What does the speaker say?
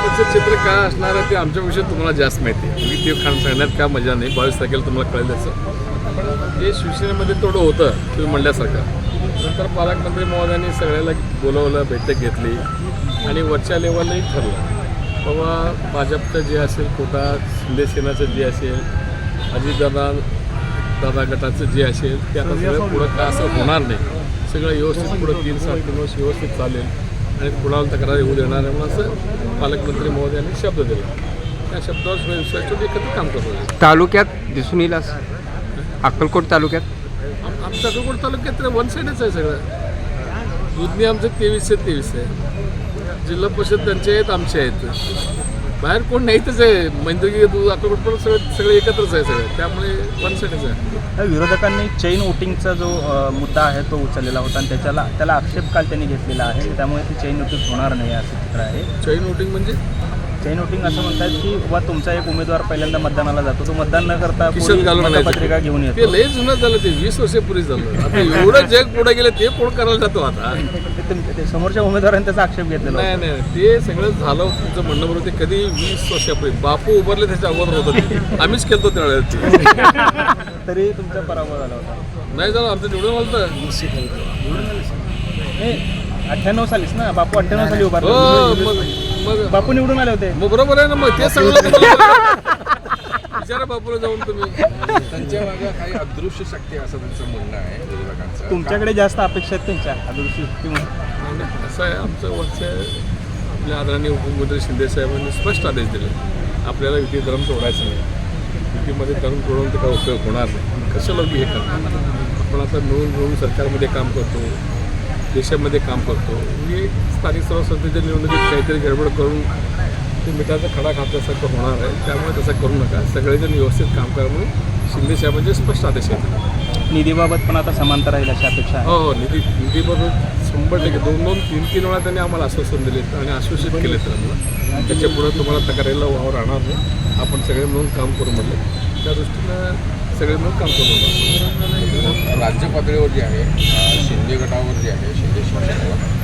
भाजपचं चित्र काय असणार आहे ते आमच्याविषयी तुम्हाला जास्त माहिती आहे. मी ते सांगण्यात काय मजा नाही. 22 तारखेला तुम्हाला कळेल त्याचं. पण जे शिवसेनेमध्ये थोडं होतं तुम्ही म्हणल्यासारखं, नंतर पालकमंत्री महोदयांनी सगळ्याला बोलवलं, बैठक घेतली आणि वरच्या लेवललाही ठरलं बाबा भाजपचं जे असेल कोटा, शिंदे सेनाचं जे असेल, दादा गटाचं जे असेल ते आता सगळं पुढं का असं होणार नाही. सगळं व्यवस्थित पुढं 3-3 वर्ष व्यवस्थित चालेल आणि कुणाला तक्रार येऊ देणार आहे म्हणून असं पालकमंत्री महोदयांनी शब्द दिला. त्या शब्दावर विश्वास ठेवून एकत्र काम करतो. तालुक्यात दिसून येईल असं अक्कलकोट तालुक्यात आमच्या अक्कलकोट तालुक्यात वन साईडच आहे सगळं. दुधनी आमचं 23 आहे. जिल्हा परिषद त्यांचे आहेत, आमचे आहेत. बाहेर कोण नाहीतच आहे. मंदिर दूध अक्कलकोट पण सगळे एकत्रच आहे सगळं. त्यामुळे वन साईडच आहे. विरोधकांनी चैन वोटिंगचा जो मुद्दा आहे तो उचललेला होता आणि त्याला आक्षेप काल त्यांनी घेतलेला आहे. त्यामुळे ती चैन वोटिंग होणार नाही असं चित्र आहे. चैन वोटिंग म्हणजे चैन वोटिंग असं म्हणतात की बाबा तुमचा एक उमेदवार पहिल्यांदा मतदानाला जातो, तो मतदान न करता किशन घालून पत्रिका घेऊन येतो. ते लय जुनं झालं. ते 20 वर्षापूर्वी झालं. आता एवढं जग पुढे गेलं ते कोण करायला जातो आता. ते समोरच्या उमेदवारांनी त्याचा आक्षेप घेतलेला नाही ते सगळं झालं. तुमचं म्हणणं बरोबर. ते कधी 20 वर्षापूर्वी बापू उभारले त्याच्या अगोदर होतं ते. आम्हीच केलतो त्यावेळेला. तरी तुमचा पराभव झाला होता. नाही झालं आमचं निवडून आलं तर 98 सालीच ना बापू 98 साली उभारले. हो मग बापू निवडून आले होते. मग बरोबर आहे ना. मग ते सगळं विचारा बापूला जाऊन तुम्ही. त्यांच्या मागे काही अदृश्य शक्ती असं त्यांचं म्हणणं आहे विरोधकांचं. तुमच्याकडे जास्त अपेक्षा आहेत त्यांच्या अदृश्य शक्ती. असं आहे आमचं वरच्या आपल्या आदरणीय उपमुख्यमंत्री शिंदे साहेबांनी स्पष्ट आदेश दिले आपल्याला युती धर्म तोडायचं नाही. युतीमध्ये धर्म तोडून ते काय उपयोग होणार नाही. कशाला हे करणार. आपण आता मिळून सरकारमध्ये काम करतो, देशामध्ये काम करतो. मी स्थानिक स्वराज्य निवडणुकीत काहीतरी गडबड करून ते मिठाचा खडा घातल्यासारखं होणार आहे. त्यामुळे तसं करू नका. सगळेजण व्यवस्थित काम करा म्हणून शिंदे साहेबांचे स्पष्ट आदेश आहेत. निधीबाबत पण आता समांतर राहील अशी अपेक्षा आहे. हो निधीबरोबर 100% 2-3 वेळा त्यांनी आम्हाला आश्वासन दिले आणि आश्वासित केले तर आम्हाला त्याच्या पुढे तुम्हाला तक्रारीला वाव राहणार नाही. आपण सगळे मिळून काम करू म्हटलं. त्या दृष्टीनं सगळे मिळून काम करू. राज्य पातळीवर जे आहे शिंदे गटावर जे आहे शिंदे शिवसेनेवर